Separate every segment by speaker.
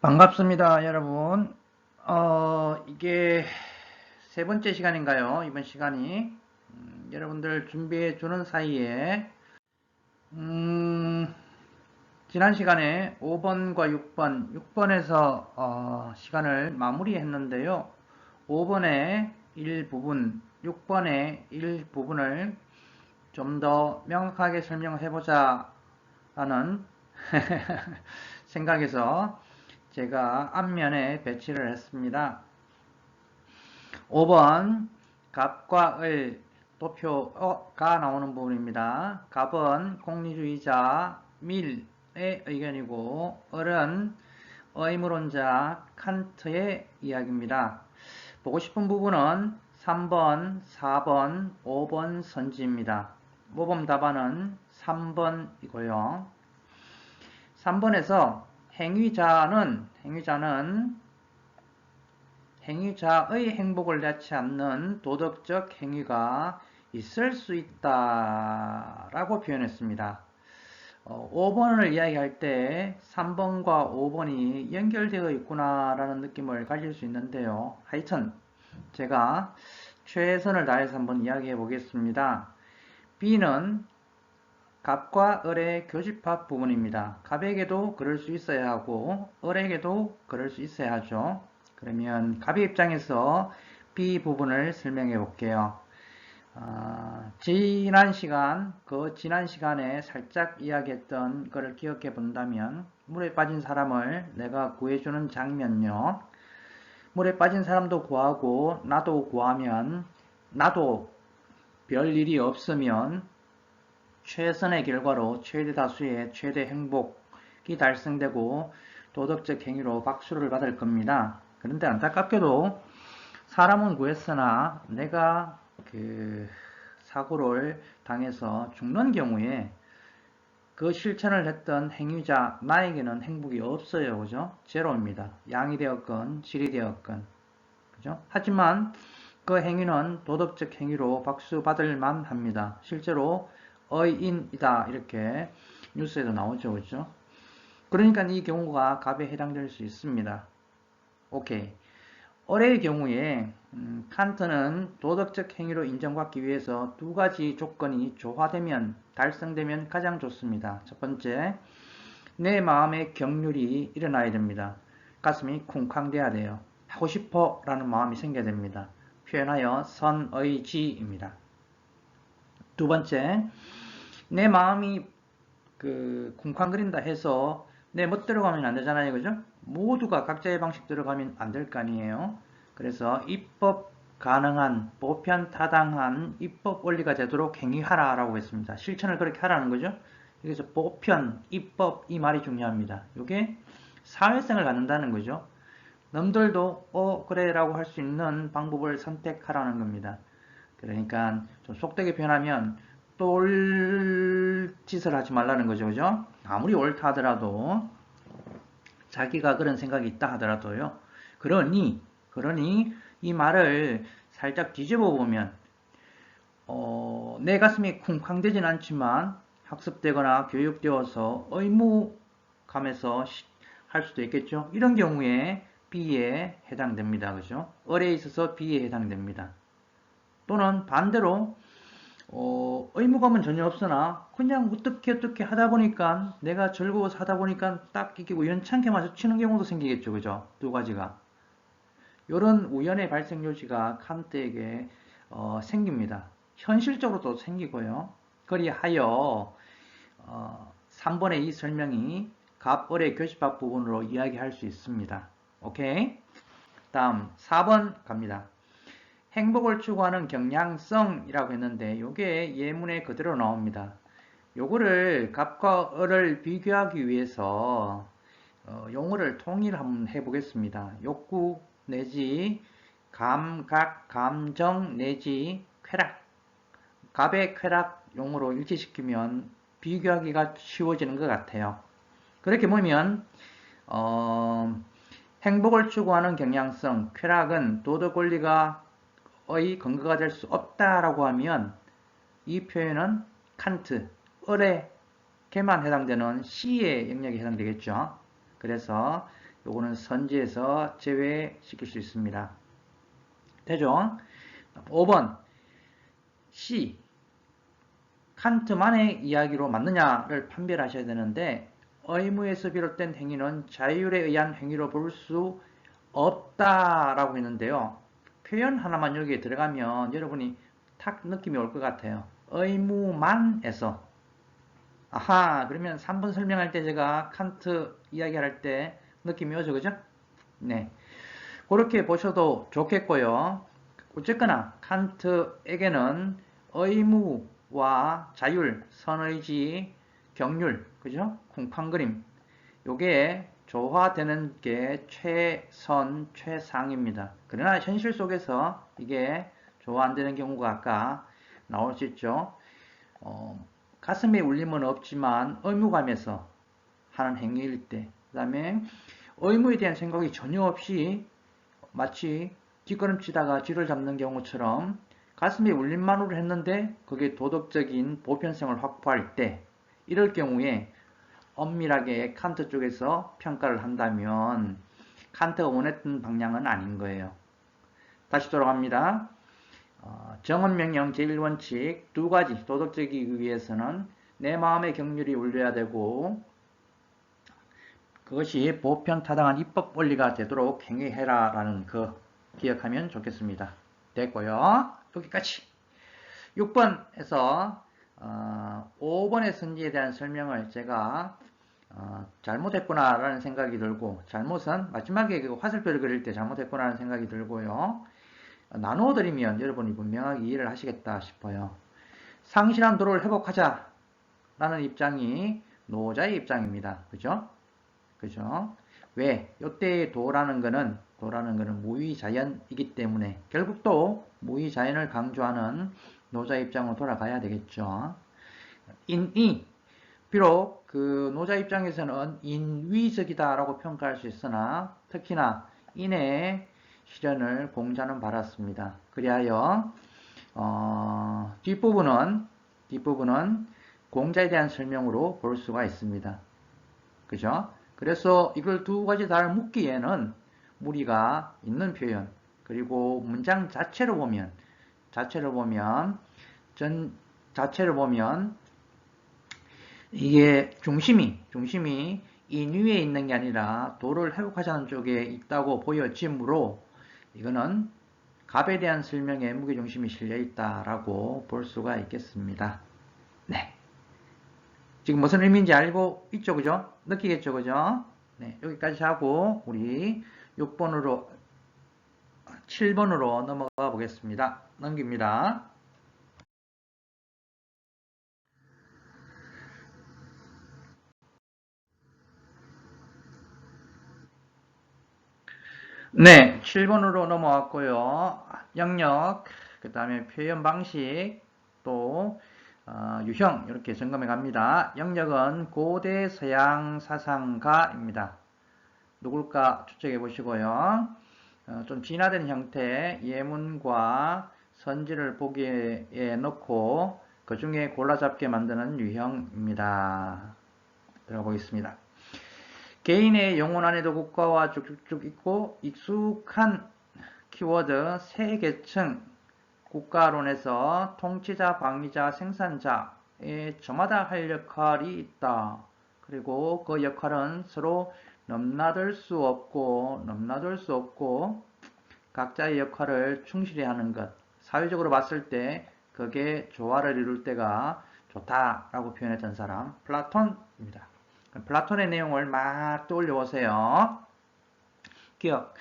Speaker 1: 반갑습니다, 여러분. 이게 세 번째 시간인가요? 이번 시간이. 여러분들 준비해 주는 사이에, 음, 지난 시간에 5번과 6번, 6번에서 시간을 마무리했는데요. 5번의 일부분, 6번의 일부분을 좀 더 명확하게 설명해보자 라는 생각에서 제가 앞면에 배치를 했습니다. 5번 갑과 을 도표가 나오는 부분입니다. 갑은 공리주의자 밀의 의견이고 을은 의무론자 칸트의 이야기입니다. 보고 싶은 부분은 3번, 4번, 5번 선지입니다. 모범 답안은 3번이고요. 3번에서 행위자의 행복을 낳지 않는 도덕적 행위가 있을 수 있다라고 표현했습니다. 5번을 이야기할 때 3번과 5번이 연결되어 있구나라는 느낌을 가질 수 있는데요. 하여튼 제가 최선을 다해서 한번 이야기해 보겠습니다. B는 갑과 을의 교집합 부분입니다. 갑에게도 그럴 수 있어야 하고 을에게도 그럴 수 있어야 하죠. 그러면 갑의 입장에서 B 부분을 설명해 볼게요. 지난 시간에 살짝 이야기했던 것을 기억해 본다면 물에 빠진 사람을 내가 구해주는 장면요. 물에 빠진 사람도 구하고 나도 구하면 나도 별 일이 없으면 최선의 결과로 최대 다수의 최대 행복이 달성되고 도덕적 행위로 박수를 받을 겁니다. 그런데 안타깝게도 사람은 구했으나 내가 사고를 당해서 죽는 경우에 그 실천을 했던 행위자 나에게는 행복이 없어요. 그죠? 제로입니다. 양이 되었건 질이 되었건. 그죠? 하지만 그 행위는 도덕적 행위로 박수받을 만합니다. 실제로 의인이다 이렇게 뉴스에도 나오죠. 그죠? 그러니까 이 경우가 갑에 해당될 수 있습니다. 오케이. 을의 경우에 칸트는 도덕적 행위로 인정받기 위해서 두 가지 조건이 조화되면 달성되면 가장 좋습니다. 첫 번째, 내 마음의 경륜이 일어나야 됩니다. 가슴이 쿵쾅대야 돼요. 하고 싶어 라는 마음이 생겨야 됩니다. 표현하여 선의지입니다. 두 번째, 내 마음이 쿵쾅거린다 해서 내 멋대로 가면 안 되잖아요. 그죠? 모두가 각자의 방식대로 가면 안 될 거 아니에요. 그래서 입법 가능한, 보편 타당한 입법 원리가 되도록 행위하라 라고 했습니다. 실천을 그렇게 하라는 거죠. 그래서 보편, 입법 이 말이 중요합니다. 이게 사회성을 갖는다는 거죠. 남들도 그래 라고 할 수 있는 방법을 선택하라는 겁니다. 그러니까 좀 속되게 표현하면 똘짓을 하지 말라는 거죠. 그죠? 아무리 옳다 하더라도 자기가 그런 생각이 있다 하더라도요. 그러니 이 말을 살짝 뒤집어 보면 내 가슴이 쿵쾅대진 않지만 학습되거나 교육되어서 의무감에서 할 수도 있겠죠. 이런 경우에 B에 해당됩니다. 그죠? 을에 있어서 B에 해당됩니다. 또는 반대로 의무감은 전혀 없으나 그냥 어떻게 하다 보니까 내가 즐거워서 하다 보니까 딱 이렇게 우연찮게 마주치는 경우도 생기겠죠. 그죠? 두 가지가. 이런 우연의 발생 요지가 칸트에게 생깁니다. 현실적으로도 생기고요. 그리하여 3번의 이 설명이 갑을의 교집합 부분으로 이야기할 수 있습니다. 오케이? 다음 4번 갑니다. 행복을 추구하는 경향성이라고 했는데 이게 예문에 그대로 나옵니다. 요거를 갑과 을을 비교하기 위해서 용어를 통일 한번 해보겠습니다. 욕구 내지 감각, 감정 내지 쾌락. 갑의 쾌락 용어로 일치시키면 비교하기가 쉬워지는 것 같아요. 그렇게 보면 행복을 추구하는 경향성, 쾌락은 도덕 권리가 근거가 될 수 없다라고 하면 이 표현은 칸트, 을에게만 해당되는 C의 영역에 해당되겠죠. 그래서 요거는 선지에서 제외시킬 수 있습니다. 되죠? 5번 C. 칸트만의 이야기로 맞느냐를 판별하셔야 되는데 의무에서 비롯된 행위는 자율에 의한 행위로 볼 수 없다라고 했는데요. 표현 하나만 여기에 들어가면 여러분이 탁 느낌이 올 것 같아요. 의무만에서. 아하, 그러면 3번 설명할 때 제가 칸트 이야기할 때 느낌이 오죠, 그죠? 네. 그렇게 보셔도 좋겠고요. 어쨌거나 칸트에게는 의무와 자율, 선의지, 경률, 그죠? 쿵쾅그림 요게 조화되는 게 최선, 최상입니다. 그러나 현실 속에서 이게 조화 안 되는 경우가 아까 나올 수 있죠. 가슴에 울림은 없지만 의무감에서 하는 행위일 때, 그 다음에 의무에 대한 생각이 전혀 없이 마치 뒷걸음치다가 쥐를 잡는 경우처럼 가슴에 울림만으로 했는데 그게 도덕적인 보편성을 확보할 때, 이럴 경우에 엄밀하게 칸트 쪽에서 평가를 한다면 칸트가 원했던 방향은 아닌 거예요. 다시 돌아갑니다. 정언명령 제1원칙 두 가지 도덕적이기 위해서는 내 마음의 경륜이 울려야 되고 그것이 보편타당한 입법 원리가 되도록 행위해라 라는 거 기억하면 좋겠습니다. 됐고요. 여기까지. 6번에서 5번의 선지에 대한 설명을 제가 잘못했구나 라는 생각이 들고, 잘못은 마지막에 그 화살표를 그릴 때 잘못했구나 라는 생각이 들고요. 나누어 드리면 여러분이 분명하게 이해를 하시겠다 싶어요. 상실한 도를 회복하자 라는 입장이 노자의 입장입니다. 그죠? 그죠? 왜? 요때의 도라는 거는 무의자연이기 때문에 결국 또 무의자연을 강조하는 노자 입장으로 돌아가야 되겠죠. 인이 비록 그 노자 입장에서는 인위적이다라고 평가할 수 있으나 특히나 인의 실현을 공자는 바랐습니다. 그리하여 뒷부분은 공자에 대한 설명으로 볼 수가 있습니다. 그죠? 그래서 이걸 두 가지 다 묶기에는 무리가 있는 표현, 그리고 문장 자체로 보면 이게 중심이 인위에 있는 게 아니라 도를 회복하자는 쪽에 있다고 보여지므로 이거는 갑에 대한 설명에 무게중심이 실려 있다라고 볼 수가 있겠습니다. 네. 지금 무슨 의미인지 알고 있죠, 그죠? 느끼겠죠, 그죠? 네, 여기까지 하고 우리 7번으로 넘어가 보겠습니다. 넘깁니다. 네, 7번으로 넘어왔고요. 영역, 그 다음에 표현 방식, 또 유형 이렇게 점검해 갑니다. 영역은 고대 서양 사상가입니다. 누굴까 추측해 보시고요. 좀 진화된 형태 예문과 선지를 보기에 넣고 그 중에 골라잡게 만드는 유형입니다. 들어가 보겠습니다. 개인의 영혼 안에도 국가와 쭉쭉쭉 있고 익숙한 키워드 세 계층 국가론에서 통치자, 방위자, 생산자의 저마다 할 역할이 있다. 그리고 그 역할은 서로 넘나들 수 없고 각자의 역할을 충실히 하는 것. 사회적으로 봤을 때 그게 조화를 이룰 때가 좋다라고 표현했던 사람 플라톤입니다. 플라톤의 내용을 막 떠올려 보세요. 기억.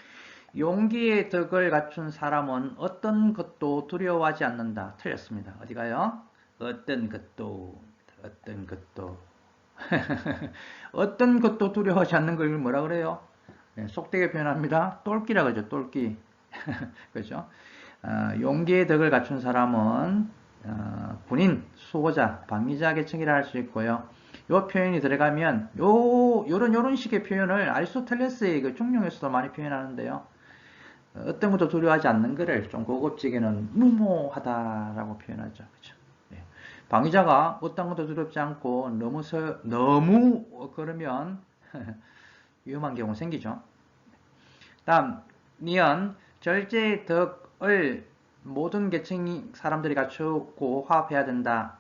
Speaker 1: 용기의 덕을 갖춘 사람은 어떤 것도 두려워하지 않는다. 틀렸습니다. 어디가요? 어떤 것도 어떤 것도 두려워하지 않는 걸 뭐라 그래요? 네, 속되게 표현합니다. 똘끼라 그러죠. 똘끼. 그죠? 용기의 덕을 갖춘 사람은 군인, 수호자, 방위자 계층이라 할 수 있고요. 요 표현이 들어가면 요런 식의 표현을 아리스토텔레스의 그 중용에서도 많이 표현하는데요. 어떤 것도 두려워하지 않는 거를 좀 고급지게는 무모하다라고 표현하죠. 그렇죠? 네. 방위자가 어떤 것도 두렵지 않고 너무 그러면 위험한 경우 생기죠. 다음 니은 절제의 덕을 모든 계층 사람들이 갖추고 화합해야 된다.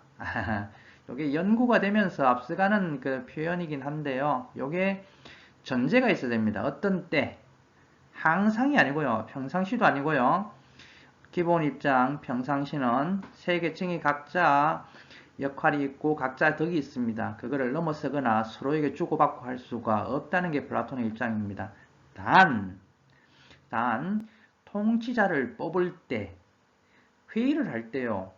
Speaker 1: 이게 연구가 되면서 앞서가는 그 표현이긴 한데요. 이게 전제가 있어야 됩니다. 어떤 때, 항상이 아니고요. 평상시도 아니고요. 기본 입장, 평상시는 세 계층이 각자 역할이 있고 각자 덕이 있습니다. 그거를 넘어서거나 서로에게 주고받고 할 수가 없다는 게 플라톤의 입장입니다. 단 통치자를 뽑을 때, 회의를 할 때요.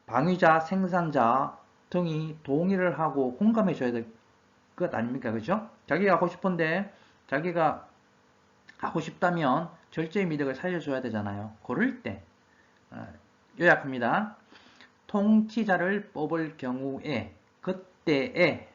Speaker 1: 방위자, 생산자 등이 동의를 하고 공감해 줘야 될 것 아닙니까? 그죠? 자기가 하고 싶은데 자기가 하고 싶다면 절제의 미덕을 살려줘야 되잖아요. 그럴 때 요약합니다. 통치자를 뽑을 경우에 그때에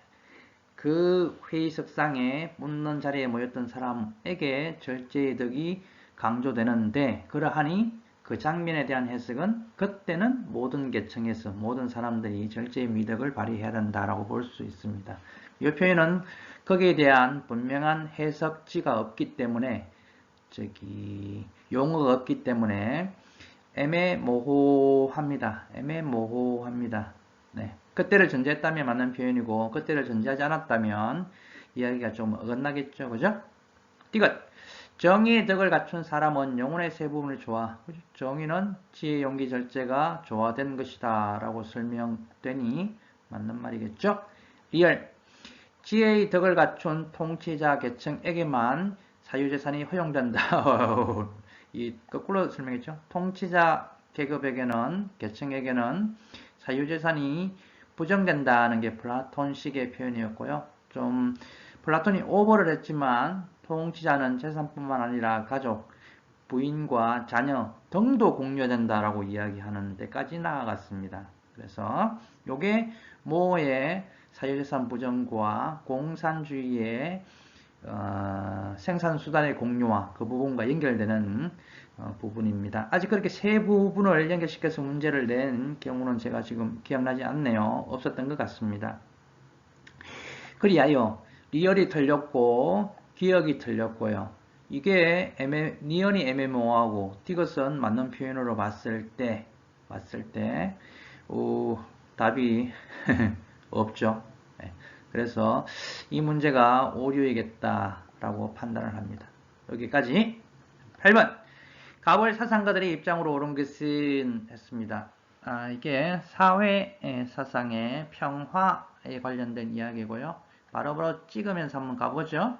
Speaker 1: 그 회의석상에 묻는 자리에 모였던 사람에게 절제의 덕이 강조되는데 그러하니 그 장면에 대한 해석은 그때는 모든 계층에서 모든 사람들이 절제의 미덕을 발휘해야 된다라고 볼 수 있습니다. 이 표현은 거기에 대한 분명한 해석지가 없기 때문에 용어가 없기 때문에 애매모호합니다. 네. 그때를 전제했다면 맞는 표현이고 그때를 전제하지 않았다면 이야기가 좀 어긋나겠죠. 그죠? 이것 정의의 덕을 갖춘 사람은 영혼의 세 부분을 좋아. 정의는 지혜, 용기, 절제가 조화된 것이다 라고 설명되니 맞는 말이겠죠. 리얼 지혜의 덕을 갖춘 통치자 계층에게만 사유재산이 허용된다. 이 거꾸로 설명했죠. 통치자 계급에게는 계층에게는 사유재산이 부정된다는 게 플라톤식의 표현이었고요. 좀 플라톤이 오버를 했지만 통치자는 재산뿐만 아니라 가족, 부인과 자녀 등도 공유된다라고 이야기하는 데까지 나아갔습니다. 그래서 이게 모의 사유재산 부정과 공산주의의 생산수단의 공유와 그 부분과 연결되는 부분입니다. 아직 그렇게 세 부분을 연결시켜서 문제를 낸 경우는 제가 지금 기억나지 않네요. 없었던 것 같습니다. 그리하여 리얼이 틀렸고 기억이 틀렸고요. 이게 니언이 애매모호하고 디귿은 맞는 표현으로 봤을 때 답이 없죠. 그래서 이 문제가 오류이겠다라고 판단을 합니다. 여기까지 8번 가벌 사상가들의 입장으로 옳은 것은 했습니다. 이게 사회 사상의 평화에 관련된 이야기고요. 바로바로 찍으면서 한번 가보죠.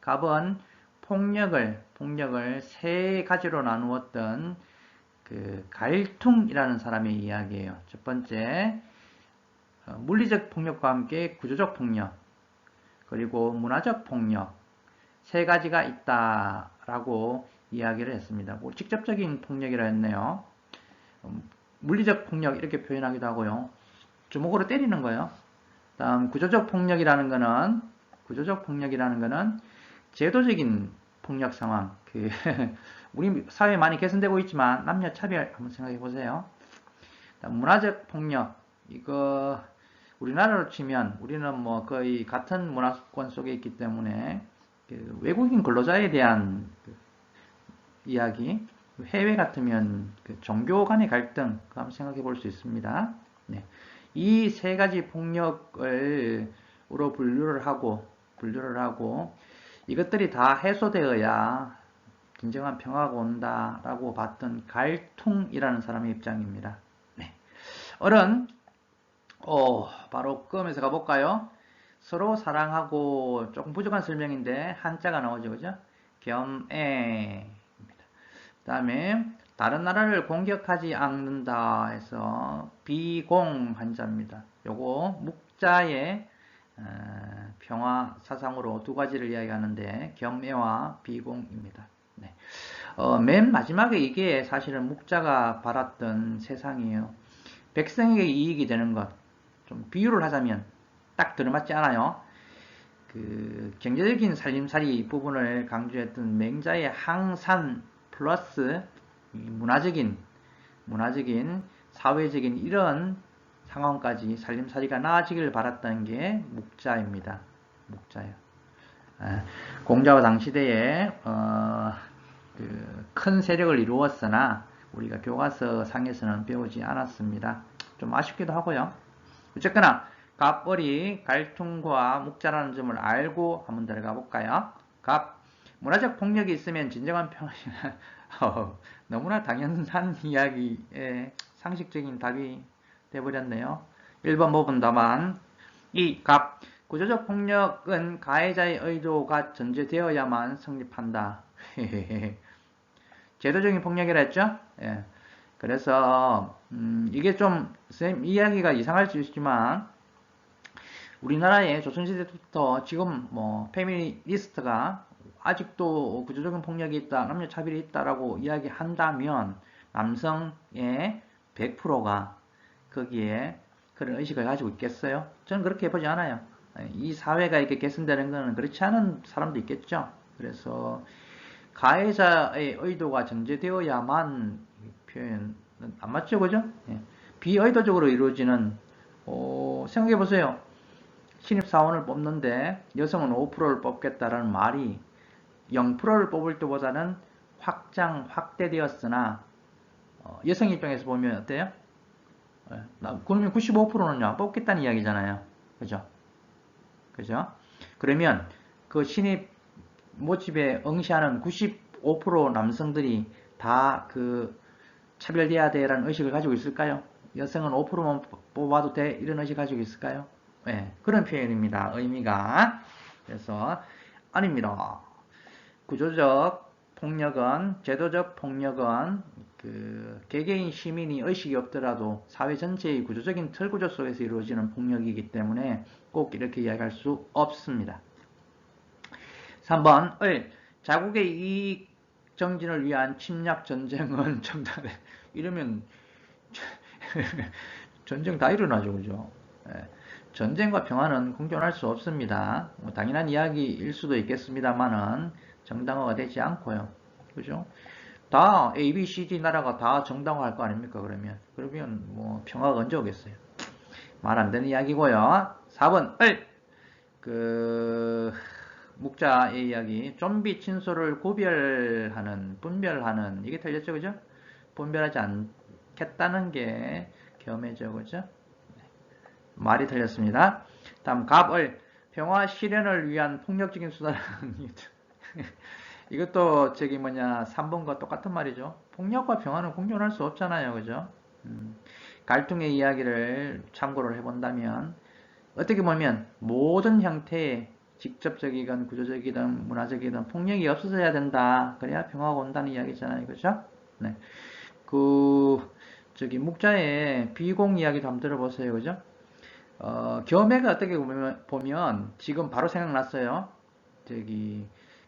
Speaker 1: 갑은 폭력을 세 가지로 나누었던 그 갈퉁이라는 사람의 이야기예요. 첫 번째 물리적 폭력과 함께 구조적 폭력 그리고 문화적 폭력 세 가지가 있다라고 이야기를 했습니다. 뭐 직접적인 폭력이라 했네요. 물리적 폭력 이렇게 표현하기도 하고요. 주먹으로 때리는 거예요. 다음 구조적 폭력이라는 거는 제도적인 폭력 상황. 우리 사회 많이 개선되고 있지만 남녀 차별 한번 생각해 보세요. 문화적 폭력 이거 우리나라로 치면 우리는 뭐 거의 같은 문화권 속에 있기 때문에 외국인 근로자에 대한 이야기, 해외 같으면 종교 간의 갈등 한번 생각해 볼 수 있습니다. 네. 이 세 가지 폭력으로 분류를 하고 이것들이 다 해소되어야 진정한 평화가 온다라고 봤던 갈퉁이라는 사람의 입장입니다. 네. 어른 바로 끄면서 가볼까요? 서로 사랑하고 조금 부족한 설명인데 한자가 나오죠. 그죠? 겸애입니다. 그 다음에 다른 나라를 공격하지 않는다 해서 비공 한자입니다. 요거 묵자의 평화 사상으로 두 가지를 이야기하는데 겸애와 비공입니다. 네. 맨 마지막에 이게 사실은 묵자가 바랐던 세상이에요. 백성에게 이익이 되는 것. 좀 비유를 하자면 딱 들어맞지 않아요. 그 경제적인 살림살이 부분을 강조했던 맹자의 항산 플러스 문화적인 사회적인 이런 상황까지 살림살이가 나아지길 바랐던 게 묵자입니다. 묵자예요. 공자와 당시대에 큰 세력을 이루었으나 우리가 교과서 상에서는 배우지 않았습니다. 좀 아쉽기도 하고요. 어쨌거나 갑벌이 갈퉁과 묵자라는 점을 알고 한번 들어가 볼까요? 갑, 문화적 폭력이 있으면 진정한 평화. 너무나 당연한 이야기에 상식적인 답이 돼버렸네요. 1번 부분 답안. 이 갑, 구조적 폭력은 가해자의 의도가 전제되어야만 성립한다. 제도적인 폭력이라 했죠? 예. 그래서 이게 좀 쌤 이야기가 이상할 수 있지만 우리나라에 조선시대부터 지금 뭐 페미니스트가 아직도 구조적인 폭력이 있다, 남녀 차별이 있다라고 이야기한다면 남성의 100%가 거기에 그런 의식을 가지고 있겠어요? 저는 그렇게 보지 않아요. 이 사회가 이렇게 개선되는 것은 그렇지 않은 사람도 있겠죠. 그래서 가해자의 의도가 전제되어야만 표현은 안 맞죠, 그죠? 예. 비의도적으로 이루어지는 생각해 보세요. 신입사원을 뽑는데 여성은 5%를 뽑겠다라는 말이 0%를 뽑을 때보다는 확대되었으나 여성 입장에서 보면 어때요? 그러면 95%는요 뽑겠다는 이야기잖아요. 그죠? 그죠? 그러면 그 신입 모집에 응시하는 95% 남성들이 다 그 차별돼야 돼라는 의식을 가지고 있을까요? 여성은 5%만 뽑아도 돼 이런 의식 가지고 있을까요? 네, 그런 표현입니다. 의미가. 그래서 아닙니다. 구조적 폭력은, 제도적 폭력은 개개인 시민이 의식이 없더라도 사회 전체의 구조적인 틀구조 속에서 이루어지는 폭력이기 때문에 꼭 이렇게 이야기할 수 없습니다. 3번 자국의 이익 정진을 위한 침략 전쟁은 정답에 이러면 전쟁 다 일어나죠, 그죠? 예. 전쟁과 평화는 공존할 수 없습니다. 뭐 당연한 이야기일 수도 있겠습니다만은 정당화가 되지 않고요. 그죠? 다 A, B, C, D 나라가 다 정당화할 거 아닙니까? 그러면 뭐 평화가 언제 오겠어요? 말 안 되는 이야기고요. 4번 묵자의 이야기. 좀비 친소를 분별하는 이게 틀렸죠, 그죠? 분별하지 않겠다는 게 겸해져, 그죠? 말이 틀렸습니다. 다음 갑을 평화 실현을 위한 폭력적인 수단을 이것도 3번과 똑같은 말이죠. 폭력과 평화는 공존할 수 없잖아요, 그죠? 갈등의 이야기를 참고를 해본다면 어떻게 보면 모든 형태의 직접적이든 구조적이든 문화적이든 폭력이 없어져야 된다. 그래야 평화가 온다는 이야기잖아요, 그죠? 네. 묵자의 비공 이야기도 한번 들어보세요, 그죠? 겸해가 어떻게 보면 지금 바로 생각났어요.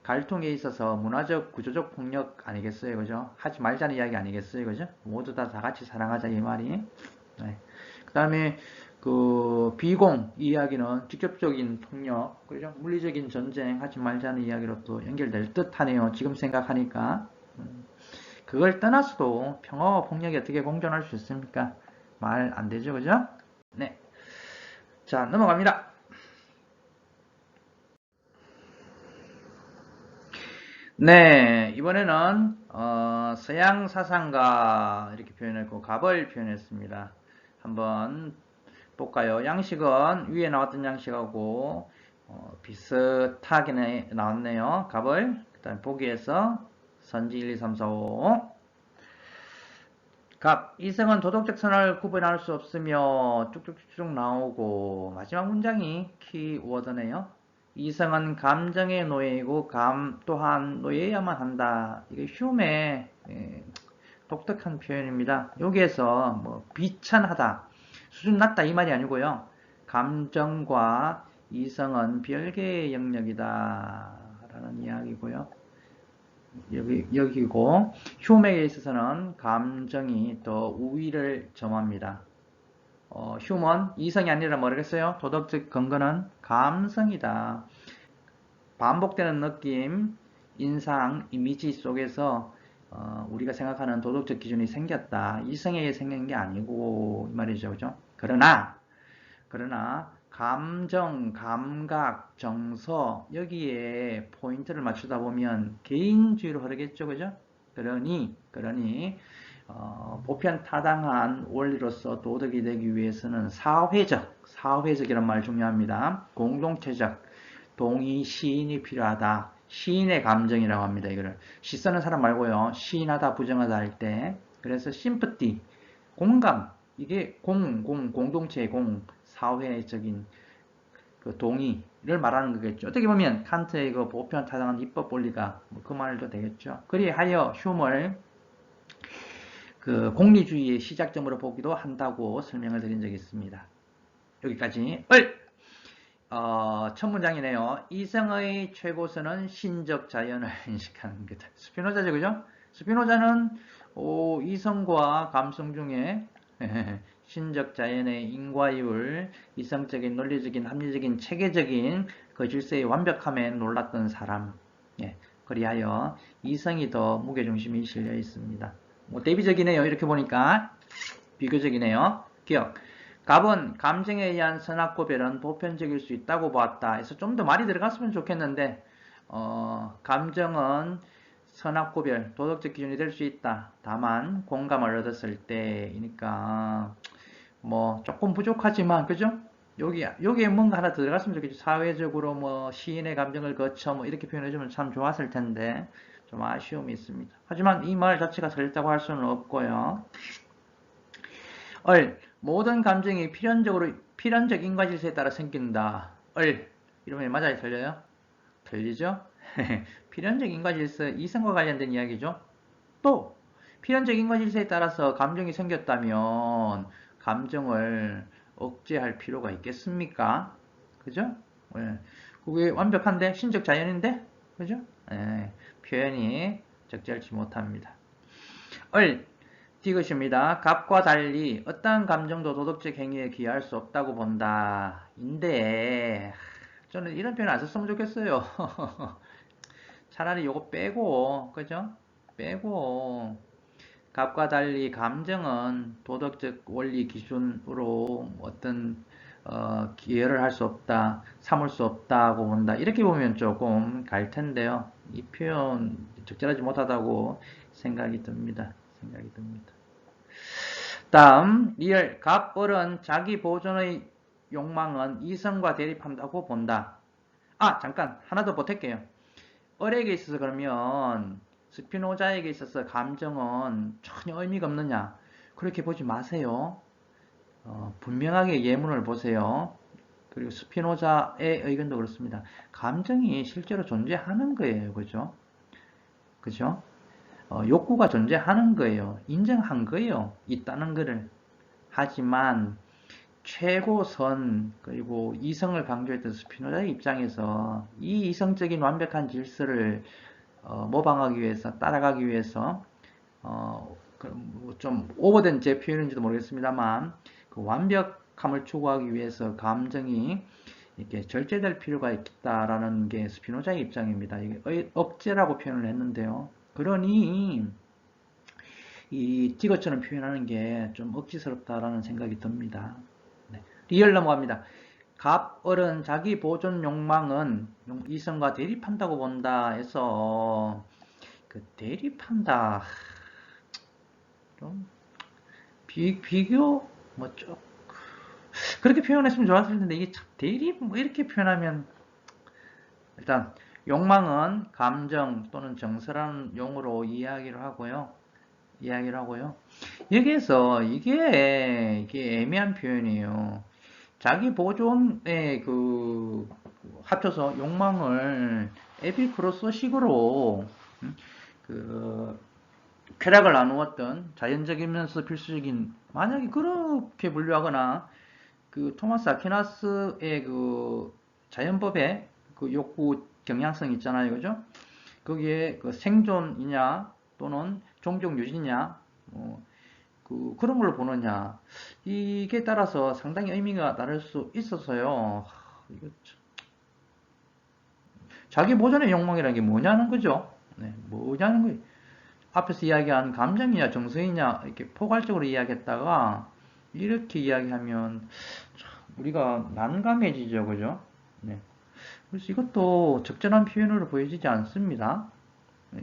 Speaker 1: 갈통에 있어서 문화적 구조적 폭력 아니겠어요, 그죠? 하지 말자는 이야기 아니겠어요, 그죠? 모두 다 같이 사랑하자 이 말이. 네. 그 다음에 비공 이야기는 직접적인 폭력, 그죠? 물리적인 전쟁 하지 말자는 이야기로 또 연결될 듯하네요. 지금 생각하니까. 그걸 떠나서도 평화와 폭력이 어떻게 공존할 수 있습니까? 말 안 되죠, 그죠? 네. 자, 넘어갑니다. 네, 이번에는 서양 사상가 이렇게 표현했고 갑을 표현했습니다. 한번 볼까요? 양식은 위에 나왔던 양식하고 비슷하게 나왔네요. 갑을 그 다음에 보기에서 선지 1, 2, 3, 4, 5 갑, 이성은 도덕적 선을 구분할 수 없으며 쭉쭉쭉 나오고 마지막 문장이 키워드네요. 이성은 감정의 노예이고 감 또한 노예야만 한다. 이게 흉의 독특한 표현입니다. 여기에서 뭐 비천하다, 수준 낮다 이 말이 아니고요. 감정과 이성은 별개의 영역이다 라는 이야기고요. 여기고 휴맥에 있어서는 감정이 더 우위를 점합니다. 휴먼, 이성이 아니라 뭐라겠어요? 도덕적 근거는 감성이다. 반복되는 느낌, 인상, 이미지 속에서 우리가 생각하는 도덕적 기준이 생겼다. 이성에게 생긴 게 아니고 이 말이죠, 그죠? 그러나 감정, 감각, 정서 여기에 포인트를 맞추다 보면 개인주의로 흐르겠죠, 그죠? 그러니 보편타당한 원리로서 도덕이 되기 위해서는 사회적이란 말 중요합니다. 공동체적, 동의, 시인이 필요하다. 시인의 감정이라고 합니다. 이거를 시 쓰는 사람 말고요. 시인하다, 부정하다 할 때. 그래서 심프티, 공감, 이게 공동체의 사회적인 그 동의를 말하는 거겠죠. 어떻게 보면 칸트의 그 보편타당한 입법 원리가 그 말도 되겠죠. 그리하여 흉을 그 공리주의의 시작점으로 보기도 한다고 설명을 드린 적이 있습니다. 여기까지. 첫 문장이네요. 이성의 최고선은 신적 자연을 인식하는 거다. 스피노자죠, 그죠? 스피노자는 이성과 감성 중에 신적 자연의 인과율, 이성적인, 논리적인, 합리적인, 체계적인 그 질서의 완벽함에 놀랐던 사람. 예, 그리하여 이성이 더 무게중심이 실려 있습니다. 대비적이네요. 이렇게 보니까 비교적이네요. 기억. 갑은 감정에 의한 선악고별은 보편적일 수 있다고 보았다. 그래서 좀 더 말이 들어갔으면 좋겠는데 감정은 선악고별, 도덕적 기준이 될 수 있다. 다만 공감을 얻었을 때이니까 뭐 조금 부족하지만 그죠? 여기에 뭔가 하나 들어갔으면 좋겠죠. 사회적으로 뭐 시인의 감정을 거쳐 뭐 이렇게 표현해주면 참 좋았을 텐데 좀 아쉬움이 있습니다. 하지만 이 말 자체가 틀렸다고 할 수는 없고요. 모든 감정이 필연적 인과질서에 따라 생긴다. 이러면 맞아요, 틀려요? 틀리죠? 필연적 인과질서, 이성과 관련된 이야기죠. 또 필연적 인과질서에 따라서 감정이 생겼다면 감정을 억제할 필요가 있겠습니까? 그죠? 예. 그게 완벽한데 신적 자연인데 그죠? 예. 표현이 적절치 못합니다. 이것입니다. 갑과 달리 어떠한 감정도 도덕적 행위에 기여할 수 없다고 본다. 인데 저는 이런 표현 안 썼으면 좋겠어요. 차라리 요거 빼고 그죠? 빼고 갑과 달리 감정은 도덕적 원리 기준으로 어떤 기여를 할 수 없다, 삼을 수 없다고 본다. 이렇게 보면 조금 갈 텐데요. 이 표현 적절하지 못하다고 생각이 듭니다. 다음 리얼 갑을은 자기 보존의 욕망은 이성과 대립한다고 본다. 잠깐 하나 더 보탤게요. 을에게 있어서 그러면 스피노자에게 있어서 감정은 전혀 의미가 없느냐? 그렇게 보지 마세요. 분명하게 예문을 보세요. 그리고 스피노자의 의견도 그렇습니다. 감정이 실제로 존재하는 거예요. 그죠? 욕구가 존재하는 거예요. 인정한 거예요. 있다는 거를. 하지만 최고선 그리고 이성을 강조했던 스피노자의 입장에서 이 이성적인 완벽한 질서를 모방하기 위해서 따라가기 위해서 좀 오버된 제 표현인지도 모르겠습니다만 그 완벽함을 추구하기 위해서 감정이 이렇게 절제될 필요가 있다라는 게 스피노자의 입장입니다. 이게 억제라고 표현을 했는데요. 그러니 이 찍어처럼 표현하는 게 좀 억지스럽다라는 생각이 듭니다. 네. 리얼 넘어갑니다. 갑을은 자기 보존 욕망은 이성과 대립한다고 본다 해서 그 대립한다 좀 비교 뭐좀 그렇게 표현했으면 좋았을 텐데 이게 참 대립 뭐 이렇게 표현하면 일단 욕망은 감정 또는 정서라는 용어로 이야기를 하고요. 여기에서 이게 애매한 표현이에요. 자기 보존에 합쳐서 욕망을 에피크로스식으로 그 쾌락을 나누었던 자연적이면서 필수적인 만약에 그렇게 분류하거나 그 토마스 아퀴나스의 그 자연법의 그 욕구 경향성 있잖아요, 그죠? 거기에 그 생존이냐 또는 종족 유지냐 그런 걸로 보느냐 이게 따라서 상당히 의미가 다를 수 있어서요. 이거 자기 보존의 욕망이라는 게 뭐냐는 거죠. 네, 뭐냐는 거예요. 앞에서 이야기한 감정이냐 정서이냐 이렇게 포괄적으로 이야기했다가 이렇게 이야기하면 우리가 난감해지죠, 그죠? 네. 그래서 이것도 적절한 표현으로 보여지지 않습니다.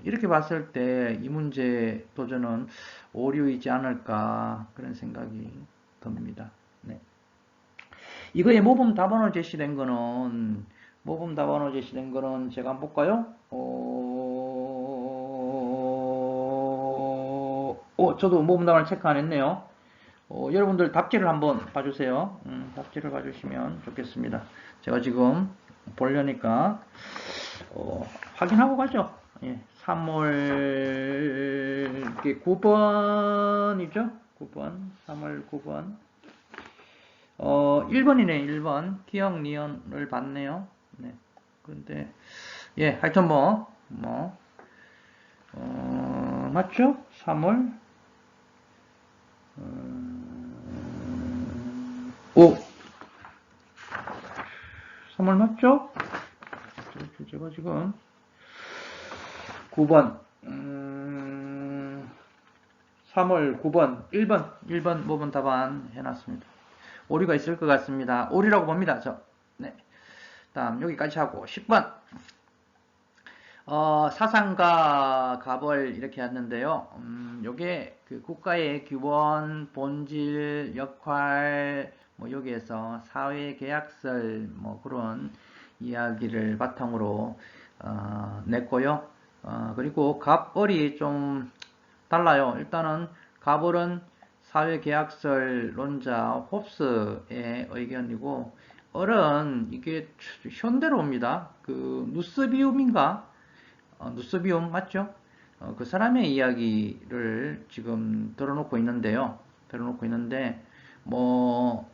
Speaker 1: 이렇게 봤을 때 이 문제 도전은 오류이지 않을까 그런 생각이 듭니다. 네. 이거에 모범 답안으로 제시된 거는 제가 한번 볼까요? 저도 모범 답안을 체크 안 했네요. 여러분들 답지를 한번 봐주세요. 답지를 봐주시면 좋겠습니다. 제가 지금 보려니까 확인하고 가죠. 예, 3월 9번이죠? 9번, 3월 9번. 1번이네, 1번. 기억 니언을 봤네요. 네. 그런데, 예, 하여튼 맞죠? 3월, 3월 맞죠? 제가 지금 9번, 3월 9번, 1번 모범 답안 해놨습니다. 오류가 있을 것 같습니다. 오류라고 봅니다. 네. 다음 여기까지 하고 10번. 사상과 갑을 이렇게 했는데요. 요게 그 국가의 규범, 본질, 역할, 여기에서 사회 계약설, 그런 이야기를 바탕으로, 냈고요. 그리고 갑을이 좀 달라요. 일단은 갑을은 사회계약설론자 홉스의 의견이고, 을은 이게 현대로 옵니다. 그 누스비움인가? 누스비움 맞죠? 그 사람의 이야기를 지금 들어놓고 있는데요.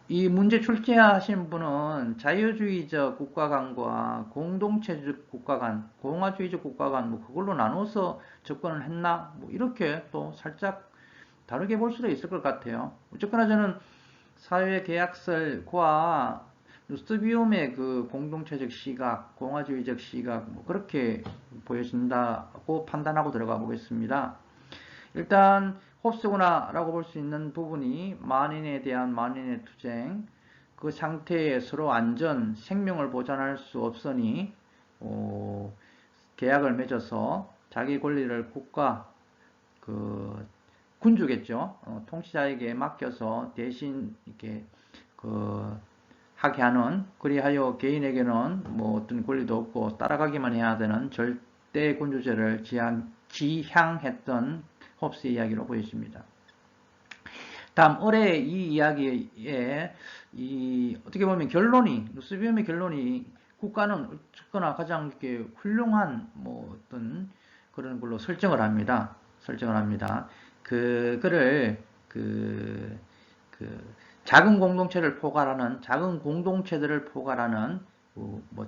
Speaker 1: 이 문제 출제하신 분은 자유주의적 국가 간과 공동체적 국가 간, 공화주의적 국가 간, 그걸로 나눠서 접근을 했나? 이렇게 또 살짝 다르게 볼 수도 있을 것 같아요. 어쨌거나 저는 사회계약설과 누스비움의 그 공동체적 시각, 공화주의적 시각, 그렇게 보여진다고 판단하고 들어가 보겠습니다. 일단 홉스구나라고 볼 수 있는 부분이 만인에 대한 만인의 투쟁, 그 상태에 서로 안전, 생명을 보장할 수 없으니 계약을 맺어서 자기 권리를 국가, 군주겠죠. 통치자에게 맡겨서 대신 이렇게 하게 하는, 그리하여 개인에게는 어떤 권리도 없고 따라가기만 해야 되는 절대 군주제를 지향했던 홉스의 이야기로 보여집니다. 다음 을의 이 이야기에 어떻게 보면 누스비움의 결론이 국가는 어쨌거나 가장 이렇게 훌륭한 어떤 그런 걸로 설정을 합니다. 그거를 작은 공동체들을 포괄하는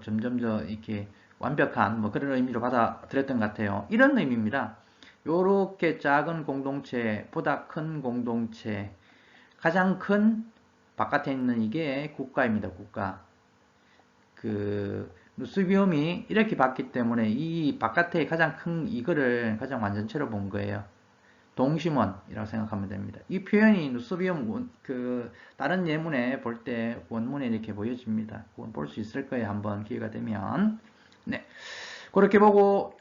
Speaker 1: 점점 더 이렇게 완벽한 그런 의미로 받아들였던 것 같아요. 이런 의미입니다. 요렇게 작은 공동체, 보다 큰 공동체, 가장 큰 바깥에 있는 이게 국가입니다. 국가. 누스비움이 이렇게 봤기 때문에 이 바깥에 가장 큰 이거를 가장 완전체로 본 거예요. 동심원이라고 생각하면 됩니다. 이 표현이 누스비움 다른 예문에 볼 때 원문에 이렇게 보여집니다. 그건 볼 수 있을 거예요. 한번 기회가 되면. 네. 그렇게 보고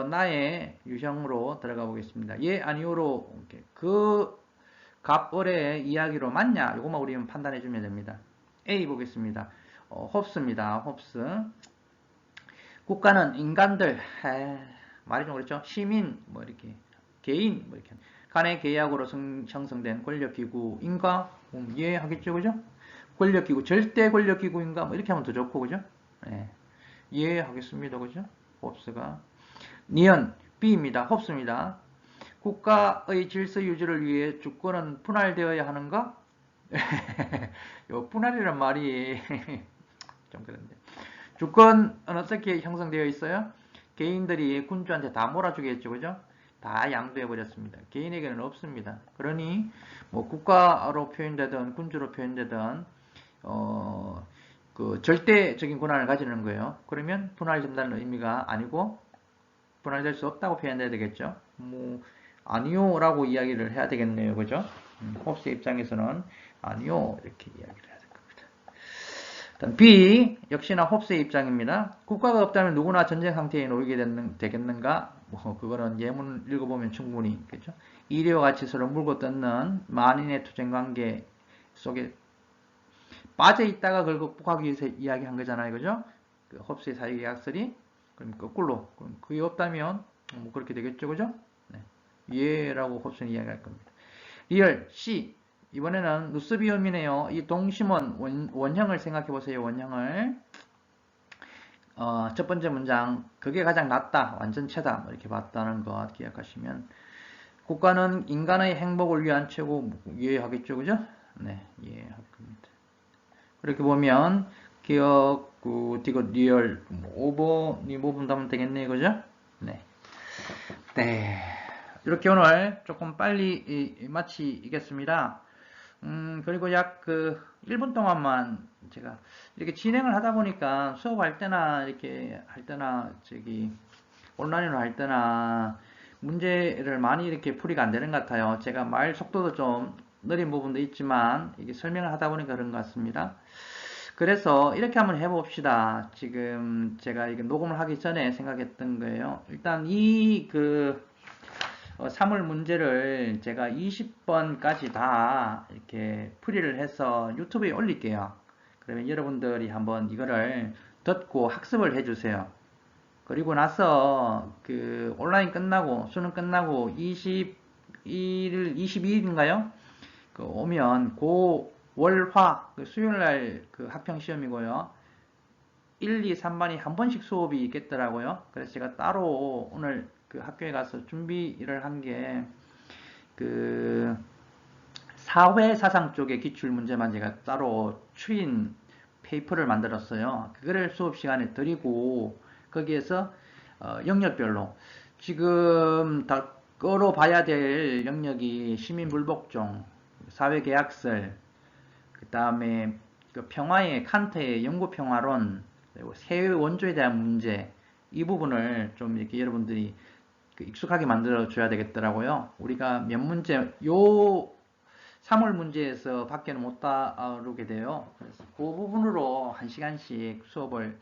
Speaker 1: 나의 유형으로 들어가 보겠습니다. 예, 아니오로 그 갑을의 이야기로 맞냐? 이것만 우리는 판단해 주면 됩니다. A 보겠습니다. 홉스입니다. 홉스. 국가는 인간들, 말이 좀 그렇죠? 시민, 이렇게 개인, 이렇게 간의 계약으로 형성된 권력기구인가? 이해하겠죠, 그죠? 권력기구, 절대 권력기구인가? 이렇게 하면 더 좋고, 그죠? 네. 이해하겠습니다, 그죠? 홉스가. 니언, B입니다. 홉스입니다. 국가의 질서 유지를 위해 주권은 분할되어야 하는가? 요 분할이란 말이 좀 그런데. 주권은 어떻게 형성되어 있어요? 개인들이 군주한테 다 몰아주겠죠, 그죠? 다 양도해버렸습니다. 개인에게는 없습니다. 그러니, 국가로 표현되든, 군주로 표현되든, 절대적인 권한을 가지는 거예요. 그러면 분할된다는 의미가 아니고, 분할될 수 없다고 표현해야 되겠죠? 아니요, 라고 이야기를 해야 되겠네요, 그죠? 홉스의 입장에서는 아니요, 이렇게 이야기를 해야 될 겁니다. B 역시나 홉스의 입장입니다. 국가가 없다면 누구나 전쟁 상태에 놓이게 되겠는가? 뭐 그거는 예문 읽어보면 충분히 있겠죠. 이리와 같이 서로 물고 뜯는 만인의 투쟁 관계 속에 빠져 있다가 그걸 극복하기 위해서 이야기한 거잖아요, 그죠? 그 홉스의 사회계약설이 그럼 거꾸로 그럼 그게 없다면 뭐 그렇게 되겠죠, 그죠? 네. 예라고 홉스는 이야기할 겁니다. 리얼 C 이번에는 누스비움이네요. 이 동심원 원형을 생각해 보세요. 원형을 첫 번째 문장 그게 가장 낫다, 완전체다 뭐 이렇게 봤다는 것 기억하시면 국가는 인간의 행복을 위한 최고 이해하겠죠, 그죠? 네, 이해할 겁니다. 그렇게 보면 기억, 디귿, 리얼, 오버, 이 부분 담으면 되겠네요, 그죠? 네. 네. 이렇게 오늘 조금 빨리 마치겠습니다. 그리고 약 1분 동안만 제가 이렇게 진행을 하다 보니까 수업할 때나 이렇게 할 때나 온라인으로 할 때나 문제를 많이 이렇게 풀이가 안 되는 것 같아요. 제가 말 속도도 좀 느린 부분도 있지만 이게 설명을 하다 보니까 그런 것 같습니다. 그래서 이렇게 한번 해봅시다. 지금 제가 이게 녹음을 하기 전에 생각했던 거예요. 일단 이 사물 문제를 제가 20번까지 다 이렇게 풀이를 해서 유튜브에 올릴게요. 그러면 여러분들이 한번 이거를 듣고 학습을 해주세요. 그리고 나서 온라인 끝나고 수능 끝나고 22일인가요? 오면 월화 수요일날 학평 시험이고요. 1, 2, 3반이 한 번씩 수업이 있겠더라고요. 그래서 제가 따로 오늘 학교에 가서 준비를 한 게 사회사상 쪽의 기출문제만 제가 따로 추린 페이퍼를 만들었어요. 그거를 수업 시간에 드리고 거기에서 영역별로 지금 다 끌어봐야 될 영역이 시민불복종, 사회계약설, 그 다음에 평화의 칸트의 영구평화론, 그리고 새 원조에 대한 문제, 이 부분을 좀 이렇게 여러분들이 익숙하게 만들어 줘야 되겠더라고요. 우리가 몇 문제, 요 3월 문제에서 밖에는 못 다루게 돼요. 그래서 그 부분으로 1시간씩 수업을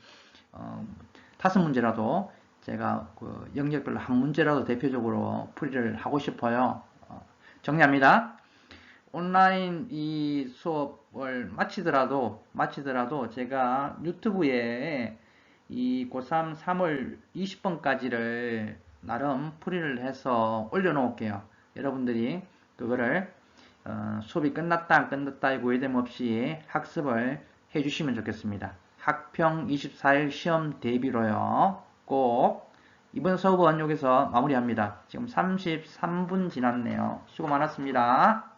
Speaker 1: 5문제라도 제가 영역별로 한 문제라도 대표적으로 풀이를 하고 싶어요. 정리합니다. 온라인 이 수업을 마치더라도 제가 유튜브에 이 고3 3월 20번까지를 나름 풀이를 해서 올려놓을게요. 여러분들이 그거를 수업이 끝났다 안 끝났다 고해됨 없이 학습을 해주시면 좋겠습니다. 학평 24일 시험 대비로요. 꼭 이번 수업은 여기서 마무리합니다. 지금 33분 지났네요. 수고 많았습니다.